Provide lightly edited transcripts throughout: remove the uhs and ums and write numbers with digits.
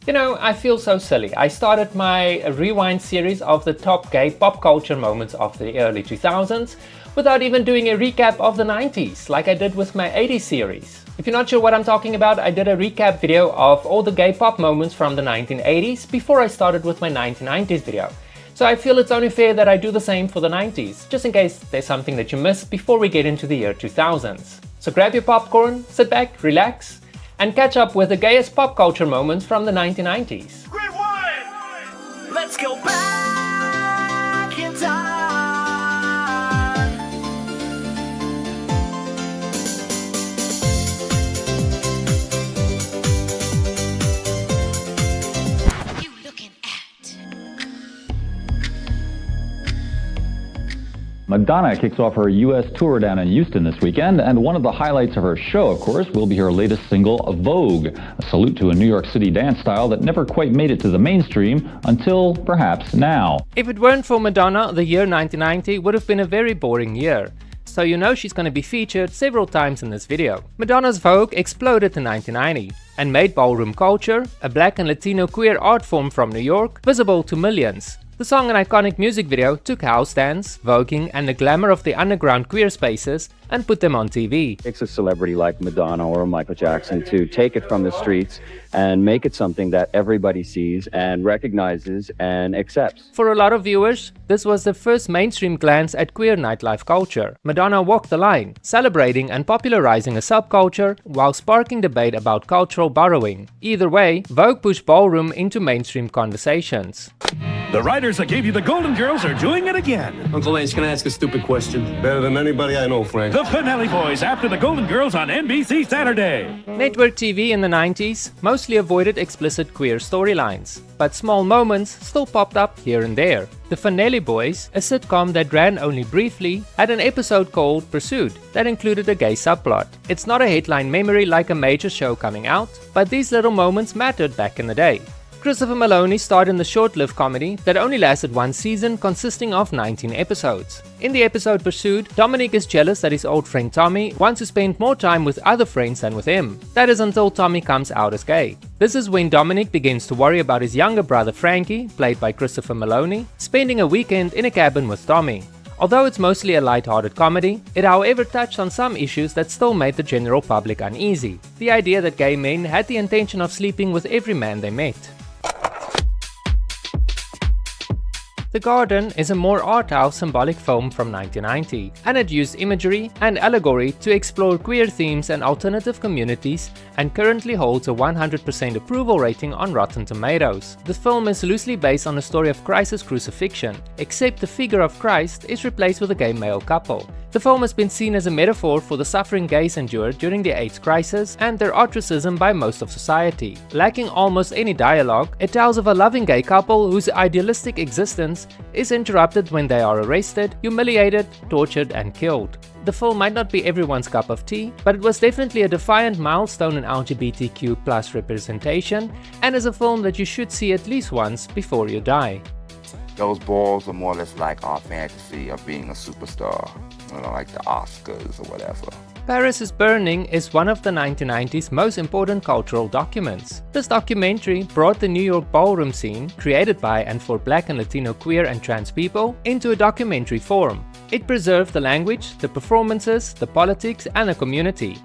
You know, I feel so silly. I started my rewind series of the top gay pop culture moments of the early 2000s without even doing a recap of the 90s like I did with my 80s series. If you're not sure what I'm talking about, I did a recap video of all the gay pop moments from the 1980s before I started with my 1990s video. So I feel it's only fair that I do the same for the 90s, just in case there's something that you missed before we get into the year 2000s. So grab your popcorn, sit back, relax, and catch up with the gayest pop culture moments from the 1990s. Rewind! Let's go back in time. You looking at? Madonna kicks off her U.S. tour down in Houston this weekend, and one of the highlights of her show, of course, will be her latest single, Vogue, a salute to a New York City dance style that never quite made it to the mainstream until, perhaps, now. If it weren't for Madonna, the year 1990 would have been a very boring year. So you know she's going to be featured several times in this video. Madonna's Vogue exploded in 1990 and made ballroom culture, a black and Latino queer art form from New York, visible to millions. The song and iconic music video took house dance, voguing, and the glamour of the underground queer spaces and put them on TV. It takes a celebrity like Madonna or Michael Jackson to take it from the streets and make it something that everybody sees and recognizes and accepts. For a lot of viewers, this was the first mainstream glance at queer nightlife culture. Madonna walked the line, celebrating and popularizing a subculture while sparking debate about cultural borrowing. Either way, Vogue pushed ballroom into mainstream conversations. The writers that gave you the Golden Girls are doing it again. Uncle Lance, can I ask a stupid question? Better than anybody I know, Frank. The Finale Boys after the Golden Girls on NBC Saturday. Network TV in the 90s mostly avoided explicit queer storylines, but small moments still popped up here and there. The Finale Boys, a sitcom that ran only briefly, had an episode called Pursuit that included a gay subplot. It's not a headline memory like a major show coming out, but these little moments mattered back in the day. Christopher Maloney starred in the short-lived comedy that only lasted one season, consisting of 19 episodes. In the episode Pursuit, Dominic is jealous that his old friend Tommy wants to spend more time with other friends than with him. That is until Tommy comes out as gay. This is when Dominic begins to worry about his younger brother Frankie, played by Christopher Maloney, spending a weekend in a cabin with Tommy. Although it's mostly a light-hearted comedy, it however touched on some issues that still made the general public uneasy. The idea that gay men had the intention of sleeping with every man they met. The Garden is a more art house symbolic film from 1990, and it used imagery and allegory to explore queer themes and alternative communities, and currently holds a 100% approval rating on Rotten Tomatoes. The film is loosely based on the story of Christ's crucifixion, except the figure of Christ is replaced with a gay male couple. The film has been seen as a metaphor for the suffering gays endured during the AIDS crisis and their ostracism by most of society. Lacking almost any dialogue, it tells of a loving gay couple whose idealistic existence is interrupted when they are arrested, humiliated, tortured, and killed. The film might not be everyone's cup of tea, but it was definitely a defiant milestone in LGBTQ+ representation, and is a film that you should see at least once before you die. Those balls are more or less like our fantasy of being a superstar, like the Oscars or whatever. Paris is Burning is one of the 1990s most important cultural documents. This documentary brought the New York ballroom scene, created by and for black and Latino queer and trans people, into a documentary form. It preserved the language, the performances, the politics, and the community.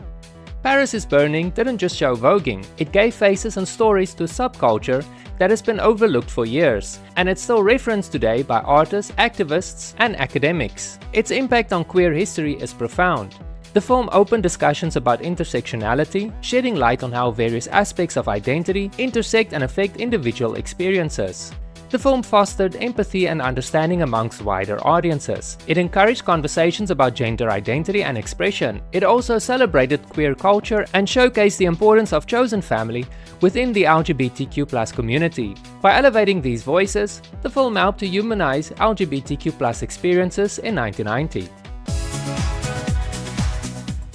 Paris is Burning didn't just show voguing, it gave faces and stories to a subculture that has been overlooked for years, and it's still referenced today by artists, activists, and academics. Its impact on queer history is profound. The film opened discussions about intersectionality, shedding light on how various aspects of identity intersect and affect individual experiences. The film fostered empathy and understanding amongst wider audiences. It encouraged conversations about gender identity and expression. It also celebrated queer culture and showcased the importance of chosen family within the LGBTQ+ community. By elevating these voices, the film helped to humanize LGBTQ+ experiences in 1990.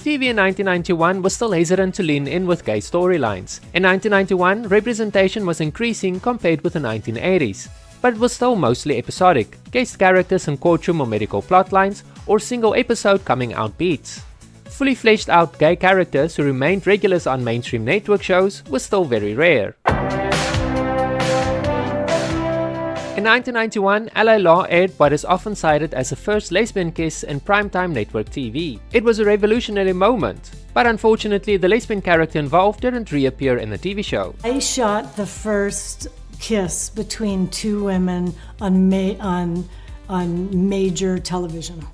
TV in 1991 was still hesitant to lean in with gay storylines. In 1991, representation was increasing compared with the 1980s, but it was still mostly episodic, guest characters in courtroom or medical plotlines, or single episode coming out beats. Fully fleshed out gay characters who remained regulars on mainstream network shows was still very rare. In 1991, LA Law aired what is often cited as the first lesbian kiss in primetime network TV. It was a revolutionary moment, but unfortunately the lesbian character involved didn't reappear in the TV show. I shot the first kiss between two women on major television,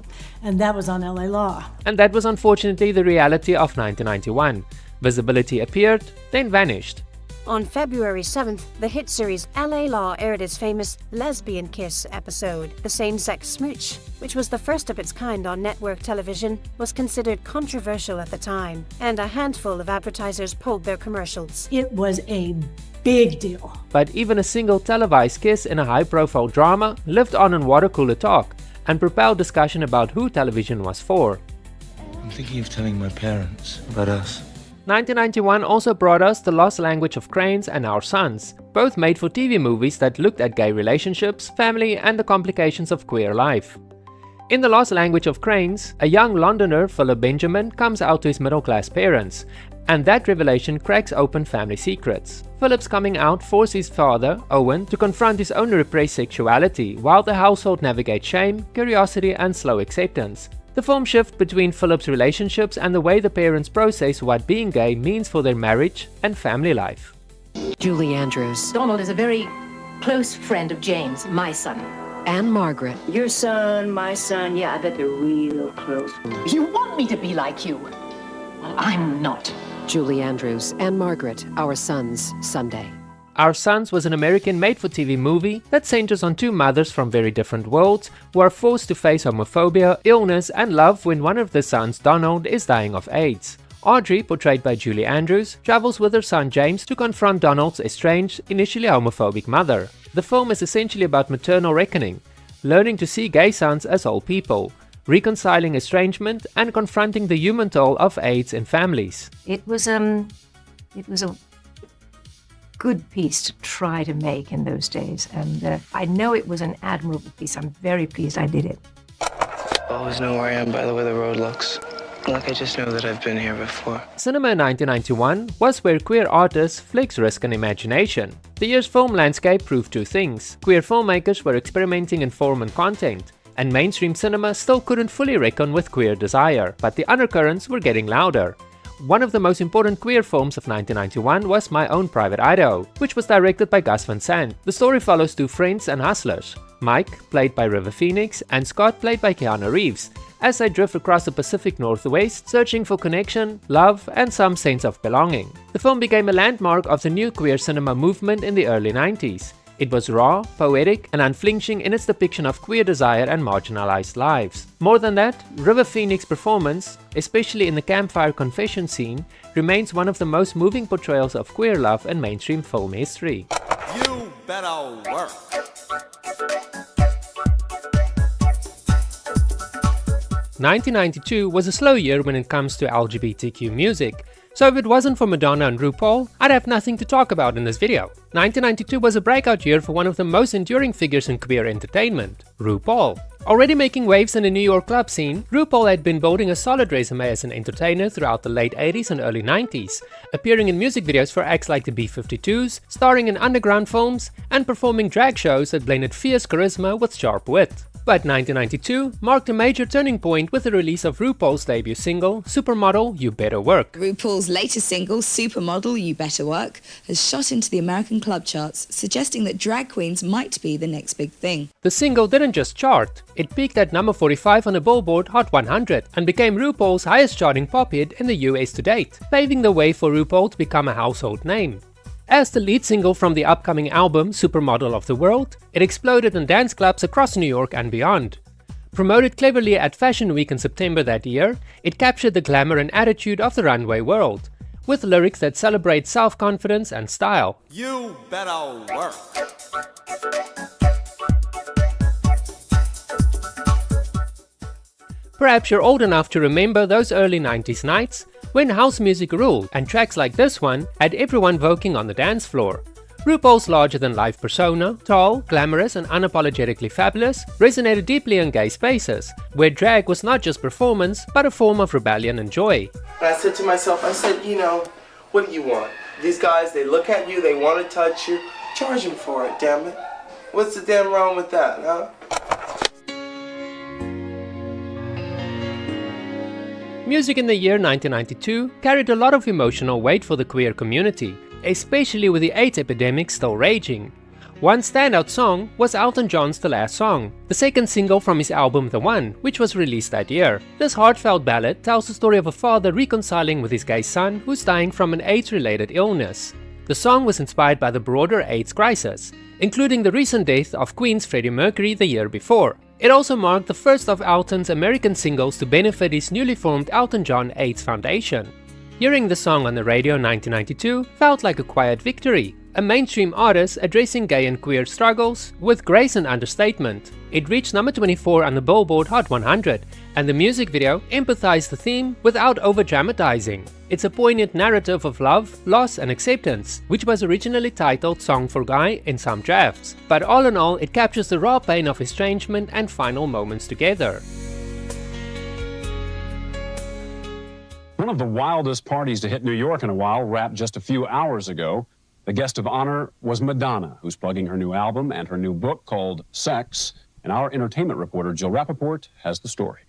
and that was on LA Law. And that was unfortunately the reality of 1991. Visibility appeared, then vanished. On February 7th, the hit series LA Law aired its famous Lesbian Kiss episode. The same-sex smooch, which was the first of its kind on network television, was considered controversial at the time, and a handful of advertisers pulled their commercials. It was a big deal. But even a single televised kiss in a high-profile drama lived on in water cooler talk and propelled discussion about who television was for. I'm thinking of telling my parents about us. 1991 also brought us The Lost Language of Cranes and Our Sons, both made-for-TV movies that looked at gay relationships, family and the complications of queer life. In The Lost Language of Cranes, a young Londoner, Philip Benjamin, comes out to his middle-class parents, and that revelation cracks open family secrets. Philip's coming out forces his father, Owen, to confront his own repressed sexuality, while the household navigates shame, curiosity and slow acceptance. The film shifts between Philip's relationships and the way the parents process what being gay means for their marriage and family life. Julie Andrews. Donald is a very close friend of James, my son. Anne Margaret. Your son, my son, yeah, I bet they're real close. You want me to be like you? Well, I'm not. Julie Andrews. Anne Margaret. Our Sons, Sunday. Our Sons was an American made-for-TV movie that centers on two mothers from very different worlds who are forced to face homophobia, illness and love when one of the sons, Donald, is dying of AIDS. Audrey, portrayed by Julie Andrews, travels with her son James to confront Donald's estranged, initially homophobic mother. The film is essentially about maternal reckoning, learning to see gay sons as whole people, reconciling estrangement and confronting the human toll of AIDS in families. It was a good piece to try to make in those days, and I know it was an admirable piece. I'm very pleased I did it. Always know where I am by the way the road looks. Like I just know that I've been here before. Cinema in 1991 was where queer artists flexed risk and imagination. The year's film landscape proved two things. Queer filmmakers were experimenting in form and content, and mainstream cinema still couldn't fully reckon with queer desire, but the undercurrents were getting louder. One of the most important queer films of 1991 was My Own Private Idaho, which was directed by Gus Van Sant. The story follows two friends and hustlers, Mike, played by River Phoenix, and Scott, played by Keanu Reeves, as they drift across the Pacific Northwest, searching for connection, love, and some sense of belonging. The film became a landmark of the new queer cinema movement in the early 90s. It was raw, poetic, and unflinching in its depiction of queer desire and marginalized lives. More than that, River Phoenix's performance, especially in the campfire confession scene, remains one of the most moving portrayals of queer love in mainstream film history. You better work. 1992 was a slow year when it comes to LGBTQ music, so if it wasn't for Madonna and RuPaul, I'd have nothing to talk about in this video. 1992 was a breakout year for one of the most enduring figures in queer entertainment, RuPaul. Already making waves in the New York club scene, RuPaul had been building a solid resume as an entertainer throughout the late 80s and early 90s, appearing in music videos for acts like the B-52s, starring in underground films, and performing drag shows that blended fierce charisma with sharp wit. But 1992 marked a major turning point with the release of RuPaul's debut single, Supermodel, You Better Work. RuPaul's latest single, Supermodel, You Better Work, has shot into the American club charts, suggesting that drag queens might be the next big thing. The single didn't just chart, it peaked at number 45 on the Billboard Hot 100 and became RuPaul's highest charting pop hit in the US to date, paving the way for RuPaul to become a household name. As the lead single from the upcoming album Supermodel of the World, it exploded in dance clubs across New York and beyond. Promoted cleverly at Fashion Week in September that year, it captured the glamour and attitude of the runway world, with lyrics that celebrate self-confidence and style. You better work. Perhaps you're old enough to remember those early 90s nights when house music ruled and tracks like this one had everyone voguing on the dance floor. RuPaul's larger-than-life persona, tall, glamorous and unapologetically fabulous, resonated deeply in gay spaces, where drag was not just performance but a form of rebellion and joy. And I said to myself, you know, what do you want? These guys, they look at you, they want to touch you, charge them for it, damn it. What's the damn wrong with that, huh? Music in the year 1992 carried a lot of emotional weight for the queer community, especially with the AIDS epidemic still raging. One standout song was Elton John's The Last Song, the second single from his album The One, which was released that year. This heartfelt ballad tells the story of a father reconciling with his gay son who's dying from an AIDS-related illness. The song was inspired by the broader AIDS crisis, including the recent death of Queen's Freddie Mercury the year before. It also marked the first of Elton's American singles to benefit his newly formed Elton John AIDS Foundation. Hearing the song on the radio in 1992 felt like a quiet victory, a mainstream artist addressing gay and queer struggles with grace and understatement. It reached number 24 on the Billboard Hot 100, and the music video empathized the theme without over-dramatizing. It's a poignant narrative of love, loss and acceptance, which was originally titled Song for Guy in some drafts, but all in all it captures the raw pain of estrangement and final moments together. One of the wildest parties to hit New York in a while wrapped just a few hours ago. The guest of honor was Madonna, who's plugging her new album and her new book called Sex, and our entertainment reporter Jill Rappaport has the story.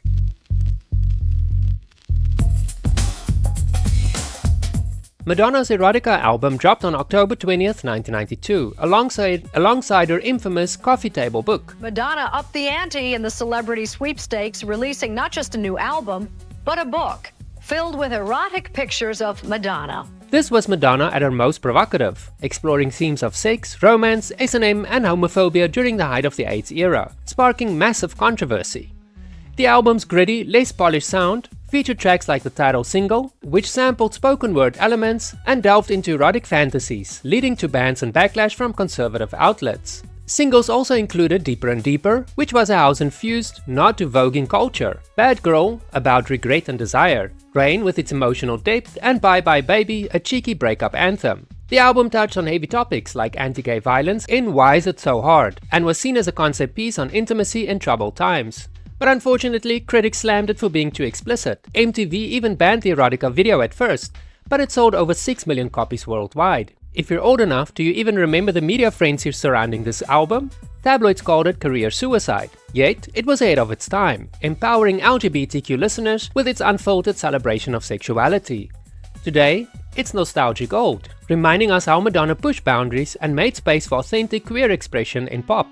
Madonna's Erotica album dropped on October 20th, 1992, alongside her infamous coffee table book. Madonna upped the ante in the celebrity sweepstakes, releasing not just a new album, but a book filled with erotic pictures of Madonna. This was Madonna at her most provocative, exploring themes of sex, romance, S&M and homophobia during the height of the AIDS era, sparking massive controversy. The album's gritty, less polished sound featured tracks like the title single, which sampled spoken word elements and delved into erotic fantasies, leading to bans and backlash from conservative outlets. Singles also included Deeper and Deeper, which was a house-infused nod to voguing culture, Bad Girl, about regret and desire, Rain with its emotional depth, and Bye Bye Baby, a cheeky breakup anthem. The album touched on heavy topics like anti-gay violence in Why Is It So Hard, and was seen as a concept piece on intimacy in troubled times. But unfortunately, critics slammed it for being too explicit. MTV even banned the erotica video at first, but it sold over 6 million copies worldwide. If you're old enough, do you even remember the media frenzy surrounding this album? Tabloids called it career suicide, yet it was ahead of its time, empowering LGBTQ listeners with its unfiltered celebration of sexuality. Today, it's nostalgic gold, reminding us how Madonna pushed boundaries and made space for authentic queer expression in pop.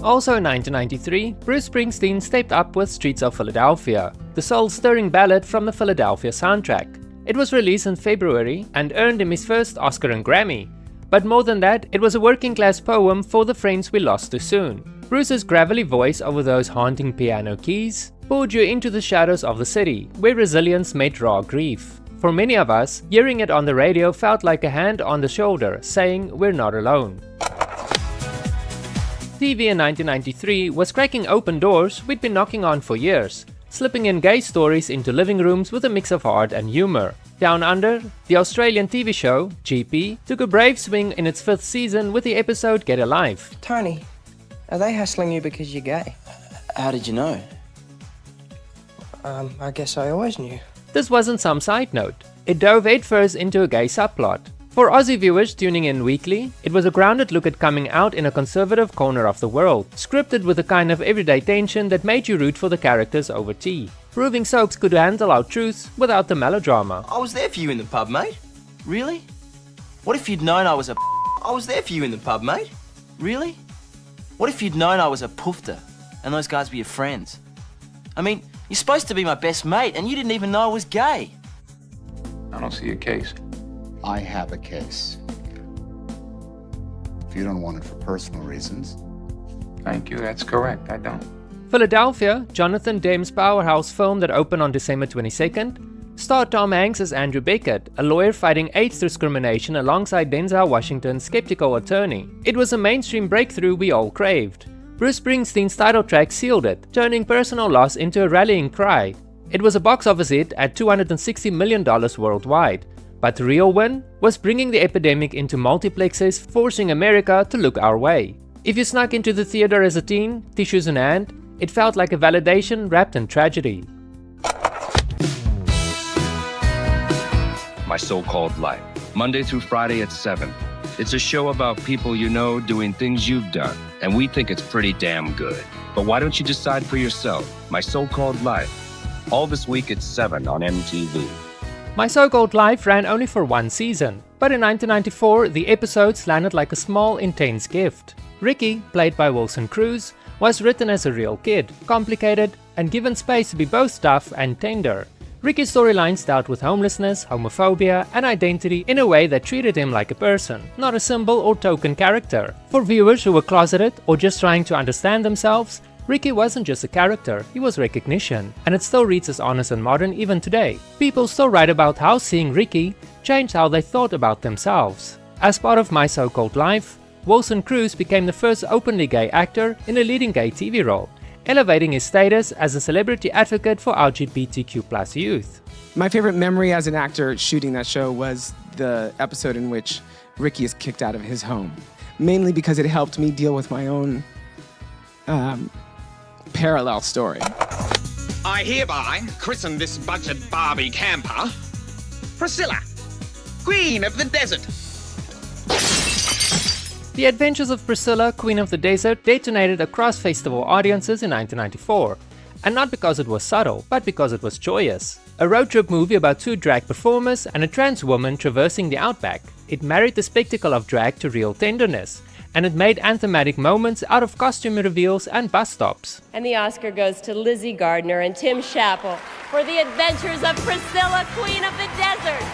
Also in 1993, Bruce Springsteen stepped up with Streets of Philadelphia, the soul-stirring ballad from the Philadelphia soundtrack. It was released in February and earned him his first Oscar and Grammy. But more than that, it was a working-class poem for the friends we lost too soon. Bruce's gravelly voice over those haunting piano keys pulled you into the shadows of the city, where resilience met raw grief. For many of us, hearing it on the radio felt like a hand on the shoulder, saying we're not alone. TV in 1993 was cracking open doors we'd been knocking on for years, slipping in gay stories into living rooms with a mix of heart and humor. Down Under, the Australian TV show, GP, took a brave swing in its 5th season with the episode Get a Life. Tony, are they hassling you because you're gay? How did you know? I guess I always knew. This wasn't some side note. It dove headfirst into a gay subplot. For Aussie viewers tuning in weekly, it was a grounded look at coming out in a conservative corner of the world, scripted with a kind of everyday tension that made you root for the characters over tea, proving soaps could handle out truths without the melodrama. I was there for you in the pub, mate. Really? What if you'd known I was a I was there for you in the pub, mate. Really? What if you'd known I was a poofter and those guys were your friends? I mean, you're supposed to be my best mate and you didn't even know I was gay. I don't see a case. I have a case. If you don't want it for personal reasons. Thank you, that's correct, I don't. Philadelphia, Jonathan Demme's powerhouse film that opened on December 22nd, starred Tom Hanks as Andrew Beckett, a lawyer fighting AIDS discrimination alongside Denzel Washington's skeptical attorney. It was a mainstream breakthrough we all craved. Bruce Springsteen's title track sealed it, turning personal loss into a rallying cry. It was a box office hit at $260 million worldwide. But the real win was bringing the epidemic into multiplexes, forcing America to look our way. If you snuck into the theater as a teen, tissues in hand, it felt like a validation wrapped in tragedy. My So-Called Life, Monday through Friday at 7. It's a show about people you know doing things you've done, and we think it's pretty damn good. But why don't you decide for yourself? My So-Called Life, all this week at 7 on MTV. My So-Called Life ran only for one season, but in 1994 the episodes landed like a small, intense gift. Ricky, played by Wilson Cruz, was written as a real kid, complicated, and given space to be both tough and tender. Ricky's storylines dealt with homelessness, homophobia, and identity in a way that treated him like a person, not a symbol or token character. For viewers who were closeted or just trying to understand themselves, Ricky wasn't just a character, he was recognition, and it still reads as honest and modern even today. People still write about how seeing Ricky changed how they thought about themselves. As part of My So-Called Life, Wilson Cruz became the first openly gay actor in a leading gay TV role, elevating his status as a celebrity advocate for LGBTQ+ youth. My favorite memory as an actor shooting that show was the episode in which Ricky is kicked out of his home, mainly because it helped me deal with my own parallel story. I hereby christen this budget Barbie camper Priscilla, Queen of the Desert. The Adventures of Priscilla, Queen of the Desert detonated across festival audiences in 1994, and not because it was subtle, but because it was joyous. A road trip movie about two drag performers and a trans woman traversing the outback. It married the spectacle of drag to real tenderness, and it made anthematic moments out of costume reveals and bus stops. And the Oscar goes to Lizzie Gardner and Tim Chappell for The Adventures of Priscilla, Queen of the Desert.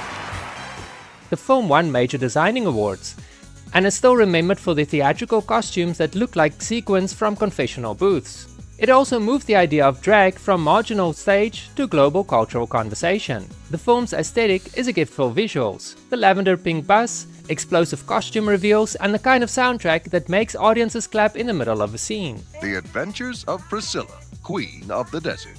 The film won major designing awards, and is still remembered for the theatrical costumes that look like sequins from confessional booths. It also moved the idea of drag from marginal stage to global cultural conversation. The film's aesthetic is a gift for visuals, the lavender pink bus, explosive costume reveals, and the kind of soundtrack that makes audiences clap in the middle of a scene. The Adventures of Priscilla, Queen of the Desert.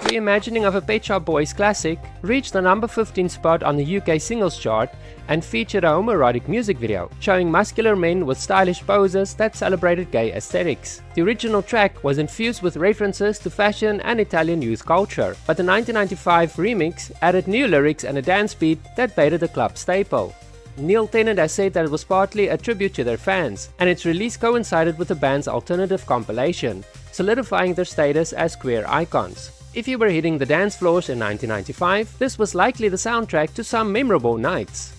Reimagining of a Pet Shop Boys classic reached the number 15 spot on the UK singles chart and featured a homoerotic music video, showing muscular men with stylish poses that celebrated gay aesthetics. The original track was infused with references to fashion and Italian youth culture, but the 1995 remix added new lyrics and a dance beat that made it a club staple. Neil Tennant has said that it was partly a tribute to their fans, and its release coincided with the band's alternative compilation, solidifying their status as queer icons. If you were hitting the dance floors in 1995, this was likely the soundtrack to some memorable nights.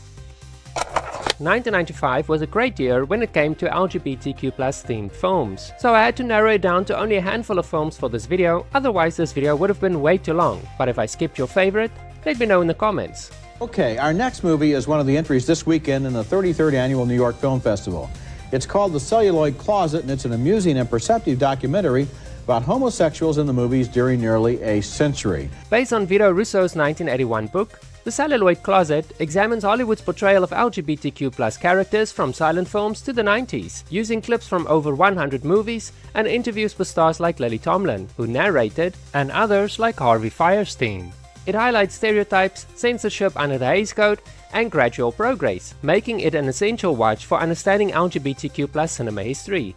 1995 was a great year when it came to LGBTQ+ themed films, so I had to narrow it down to only a handful of films for this video, otherwise this video would have been way too long. But if I skipped your favorite, let me know in the comments. Okay, our next movie is one of the entries this weekend in the 33rd Annual New York Film Festival. It's called The Celluloid Closet, and it's an amusing and perceptive documentary about homosexuals in the movies during nearly a century. Based on Vito Russo's 1981 book, The Celluloid Closet examines Hollywood's portrayal of LGBTQ+ characters from silent films to the 90s, using clips from over 100 movies and interviews with stars like Lily Tomlin, who narrated, and others like Harvey Fierstein. It highlights stereotypes, censorship under the Hays Code, and gradual progress, making it an essential watch for understanding LGBTQ+ cinema history.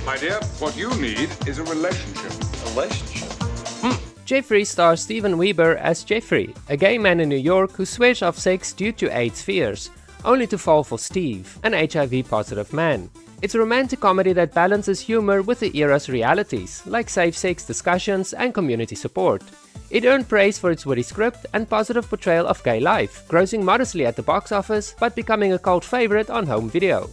My dear, what you need is a relationship. A relationship? Jeffrey stars Steven Weber as Jeffrey, a gay man in New York who swears off sex due to AIDS fears, only to fall for Steve, an HIV-positive man. It's a romantic comedy that balances humor with the era's realities, like safe-sex discussions and community support. It earned praise for its witty script and positive portrayal of gay life, grossing modestly at the box office but becoming a cult favorite on home video.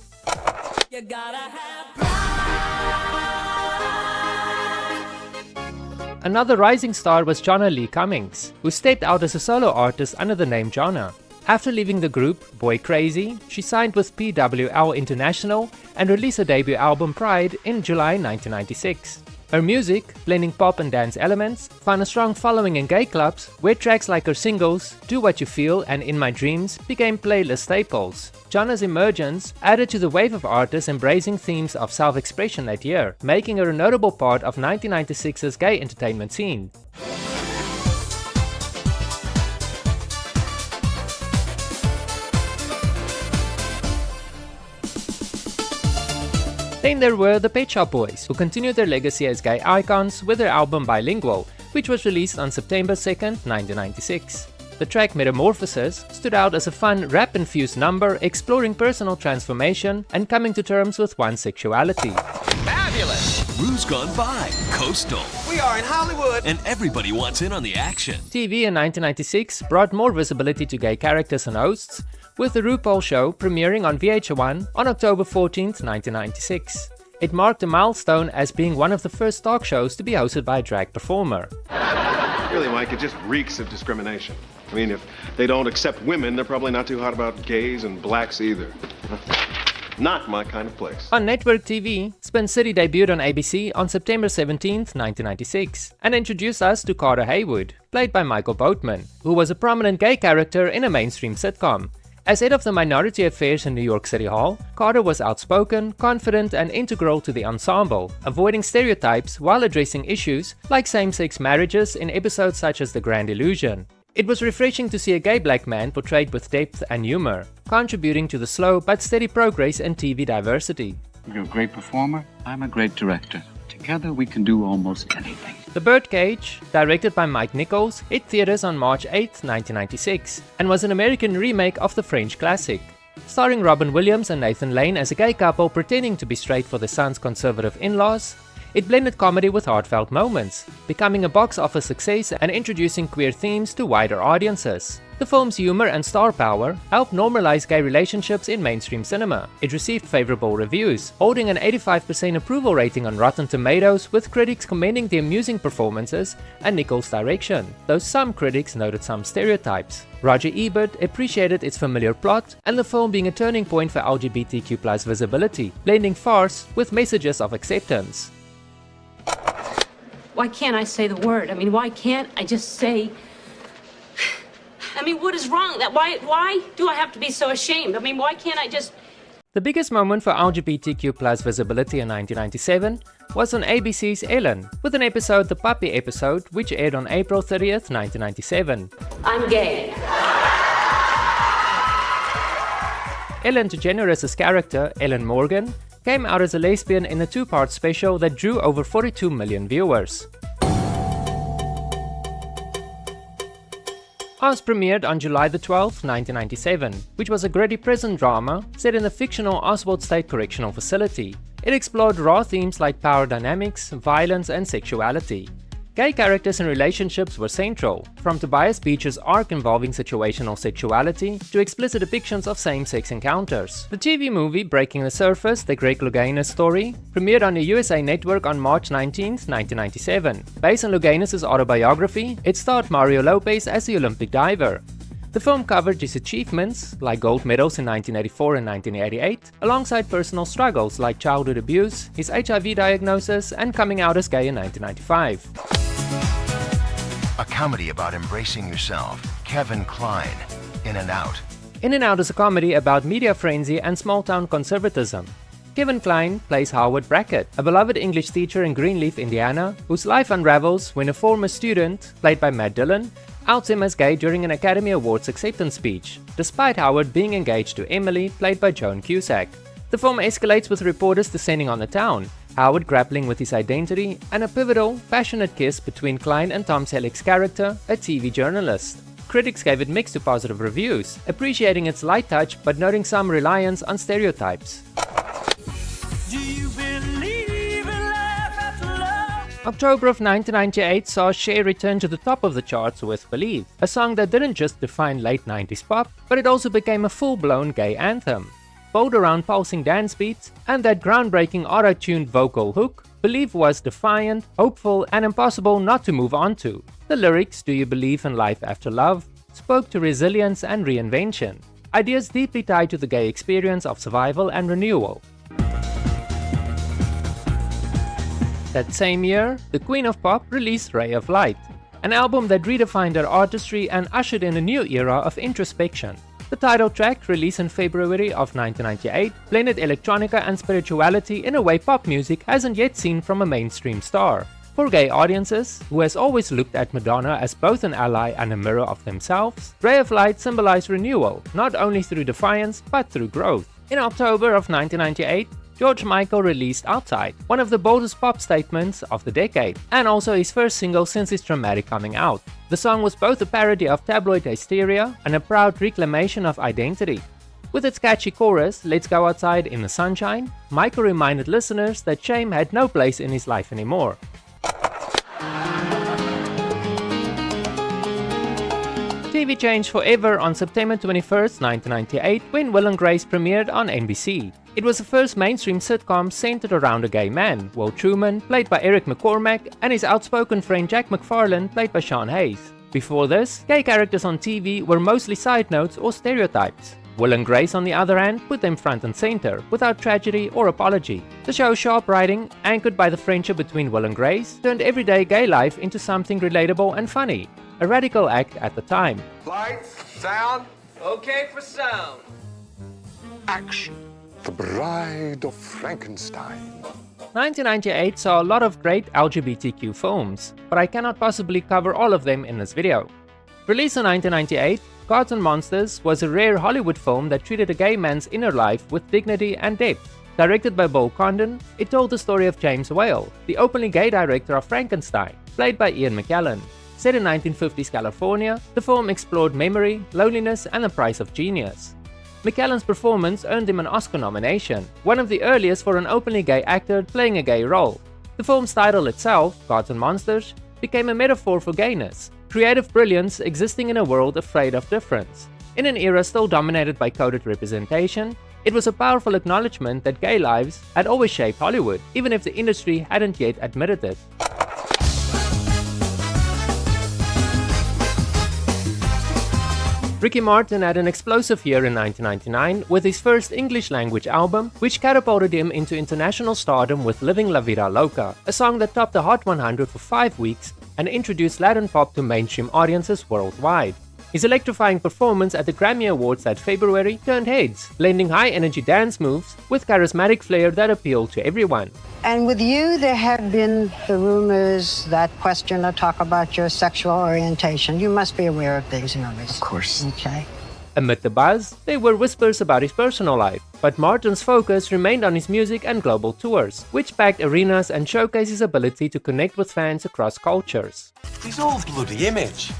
Another rising star was Jonna Lee Cummings, who stepped out as a solo artist under the name Jonna. After leaving the group Boy Crazy, she signed with PWL International and released her debut album Pride in July 1996. Her music, blending pop and dance elements, found a strong following in gay clubs, where tracks like her singles Do What You Feel and In My Dreams became playlist staples. Jonna's emergence added to the wave of artists embracing themes of self-expression that year, making her a notable part of 1996's gay entertainment scene. Then there were the Pet Shop Boys, who continued their legacy as gay icons with their album Bilingual, which was released on September 2nd, 1996. The track Metamorphosis stood out as a fun, rap-infused number exploring personal transformation and coming to terms with one's sexuality. Fabulous! Rue's gone by. Coastal. We are in Hollywood. And everybody wants in on the action. TV in 1996 brought more visibility to gay characters and hosts, with the RuPaul show premiering on VH1 on October 14, 1996. It marked a milestone as being one of the first talk shows to be hosted by a drag performer. Really, Mike, it just reeks of discrimination. I mean, if they don't accept women, they're probably not too hot about gays and blacks either. Not my kind of place. On network TV, Spin City debuted on ABC on September 17, 1996, and introduced us to Carter Haywood, played by Michael Boatman, who was a prominent gay character in a mainstream sitcom. As head of the Minority Affairs in New York City Hall, Carter was outspoken, confident, and integral to the ensemble, avoiding stereotypes while addressing issues like same-sex marriages in episodes such as The Grand Illusion. It was refreshing to see a gay black man portrayed with depth and humor, contributing to the slow but steady progress in TV diversity. You're a great performer, I'm a great director. Together we can do almost anything. The Birdcage, directed by Mike Nichols, hit theaters on March 8, 1996, and was an American remake of the French classic. Starring Robin Williams and Nathan Lane as a gay couple pretending to be straight for their son's conservative in-laws, it blended comedy with heartfelt moments, becoming a box office success and introducing queer themes to wider audiences. The film's humor and star power helped normalize gay relationships in mainstream cinema. It received favorable reviews, holding an 85% approval rating on Rotten Tomatoes, with critics commending the amusing performances and Nichols' direction, though some critics noted some stereotypes. Roger Ebert appreciated its familiar plot and the film being a turning point for LGBTQ+ visibility, blending farce with messages of acceptance. Why can't I say the word? I mean, why can't I just say... I mean, what is wrong? Why do I have to be so ashamed? I mean, why can't I just... The biggest moment for LGBTQ+ visibility in 1997 was on ABC's Ellen, with an episode, The Puppy Episode, which aired on April 30th, 1997. I'm gay. Ellen DeGeneres' character, Ellen Morgan, came out as a lesbian in a two-part special that drew over 42 million viewers. Oz premiered on July 12, 1997, which was a gritty prison drama set in the fictional Oswald State Correctional Facility. It explored raw themes like power dynamics, violence, and sexuality. Gay characters and relationships were central, from Tobias Beach's arc involving situational sexuality to explicit depictions of same-sex encounters. The TV movie Breaking the Surface, the Greg Louganis story, premiered on the USA Network on March 19, 1997. Based on Louganis' autobiography, it starred Mario Lopez as the Olympic diver. The film covered his achievements, like gold medals in 1984 and 1988, alongside personal struggles like childhood abuse, his HIV diagnosis, and coming out as gay in 1995. A comedy about embracing yourself. Kevin Kline, In and Out. In and Out is a comedy about media frenzy and small-town conservatism. Kevin Kline plays Howard Brackett, a beloved English teacher in Greenleaf, Indiana, whose life unravels when a former student, played by Matt Dillon, outs him as gay during an Academy Awards acceptance speech, despite Howard being engaged to Emily, played by Joan Cusack. The film escalates with reporters descending on the town, Howard grappling with his identity, and a pivotal, passionate kiss between Kline and Tom Selleck's character, a TV journalist. Critics gave it mixed to positive reviews, appreciating its light touch but noting some reliance on stereotypes. October of 1998 saw Cher return to the top of the charts with Believe, a song that didn't just define late 90s pop, but it also became a full-blown gay anthem. Bold around pulsing dance beats and that groundbreaking auto-tuned vocal hook, Believe was defiant, hopeful, and impossible not to move on to. The lyrics, Do You Believe in Life After Love, spoke to resilience and reinvention, ideas deeply tied to the gay experience of survival and renewal. That same year, the Queen of Pop released Ray of Light, an album that redefined her artistry and ushered in a new era of introspection. The title track, released in February of 1998, blended electronica and spirituality in a way pop music hasn't yet seen from a mainstream star. For gay audiences, who has always looked at Madonna as both an ally and a mirror of themselves, Ray of Light symbolized renewal, not only through defiance but through growth. In October of 1998, George Michael released Outside, one of the boldest pop statements of the decade, and also his first single since his dramatic coming out. The song was both a parody of tabloid hysteria and a proud reclamation of identity. With its catchy chorus, "Let's go outside in the sunshine," Michael reminded listeners that shame had no place in his life anymore. TV changed forever on September 21st, 1998, when Will and Grace premiered on NBC. It was the first mainstream sitcom centered around a gay man, Will Truman, played by Eric McCormack, and his outspoken friend Jack McFarlane, played by Sean Hayes. Before this, gay characters on TV were mostly side notes or stereotypes. Will and Grace, on the other hand, put them front and center, without tragedy or apology. The show's sharp writing, anchored by the friendship between Will and Grace, turned everyday gay life into something relatable and funny. A radical act at the time. Lights, sound. Okay for sound. Action. The Bride of Frankenstein. 1998 saw a lot of great LGBTQ films, but I cannot possibly cover all of them in this video. Released in 1998, Gods and Monsters was a rare Hollywood film that treated a gay man's inner life with dignity and depth. Directed by Bill Condon, it told the story of James Whale, the openly gay director of Frankenstein, played by Ian McKellen. Set in 1950s California, the film explored memory, loneliness, and the price of genius. McKellen's performance earned him an Oscar nomination, one of the earliest for an openly gay actor playing a gay role. The film's title itself, Gods and Monsters, became a metaphor for gayness, creative brilliance existing in a world afraid of difference. In an era still dominated by coded representation, it was a powerful acknowledgement that gay lives had always shaped Hollywood, even if the industry hadn't yet admitted it. Ricky Martin had an explosive year in 1999 with his first English-language album, which catapulted him into international stardom with Living La Vida Loca, a song that topped the Hot 100 for 5 weeks and introduced Latin pop to mainstream audiences worldwide. His electrifying performance at the Grammy Awards that February turned heads, blending high-energy dance moves with charismatic flair that appealed to everyone. And with you, there have been the rumors that question or talk about your sexual orientation. You must be aware of these rumors. Of course. Okay. Amid the buzz, there were whispers about his personal life, but Martin's focus remained on his music and global tours, which packed arenas and showcased his ability to connect with fans across cultures. It's all bloody image.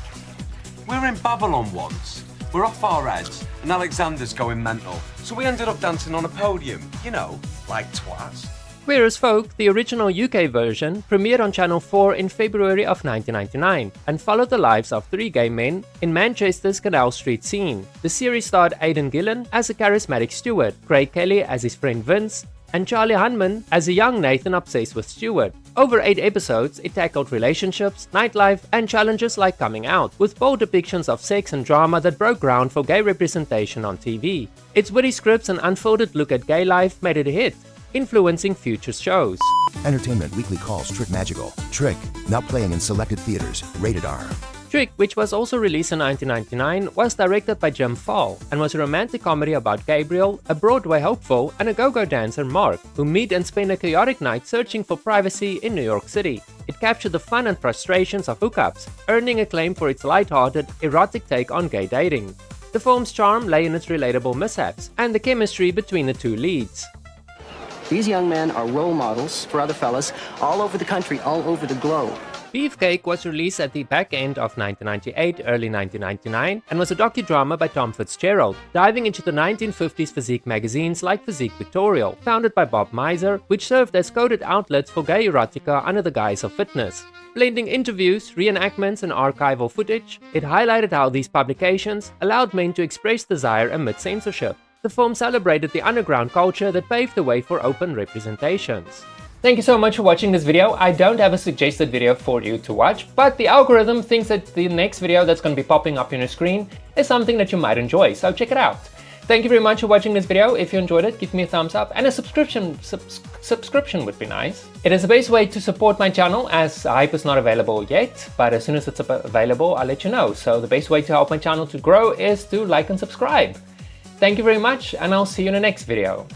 We were in Babylon once. We're off our heads, and Alexander's going mental. So we ended up dancing on a podium, you know, like twats. Queer as Folk, the original UK version, premiered on Channel 4 in February of 1999 and followed the lives of 3 gay men in Manchester's Canal Street scene. The series starred Aidan Gillen as a charismatic Stuart, Craig Kelly as his friend Vince, and Charlie Hunman as a young Nathan obsessed with Stuart. Over 8 episodes, it tackled relationships, nightlife, and challenges like coming out, with bold depictions of sex and drama that broke ground for gay representation on TV. Its witty scripts and unfolded look at gay life made it a hit, influencing future shows. Entertainment Weekly calls Trick magical. Trick, now playing in selected theaters. Rated R. Trick, which was also released in 1999, was directed by Jim Fall and was a romantic comedy about Gabriel, a Broadway hopeful, and a go-go dancer, Mark, who meet and spend a chaotic night searching for privacy in New York City. It captured the fun and frustrations of hookups, earning acclaim for its light-hearted, erotic take on gay dating. The film's charm lay in its relatable mishaps and the chemistry between the 2 leads. These young men are role models for other fellas all over the country, all over the globe. Beefcake was released at the back end of 1998, early 1999, and was a docudrama by Tom Fitzgerald, diving into the 1950s physique magazines like Physique Pictorial, founded by Bob Miser, which served as coded outlets for gay erotica under the guise of fitness. Blending interviews, reenactments, and archival footage, it highlighted how these publications allowed men to express desire amid censorship. The film celebrated the underground culture that paved the way for open representations. Thank you so much for watching this video. I don't have a suggested video for you to watch, but the algorithm thinks that the next video that's going to be popping up on your screen is something that you might enjoy, so check it out. Thank you very much for watching this video. If you enjoyed it, give me a thumbs up, and a subscription would be nice. It is the best way to support my channel, as Hype is not available yet, but as soon as it's available, I'll let you know. So the best way to help my channel to grow is to like and subscribe. Thank you very much, and I'll see you in the next video.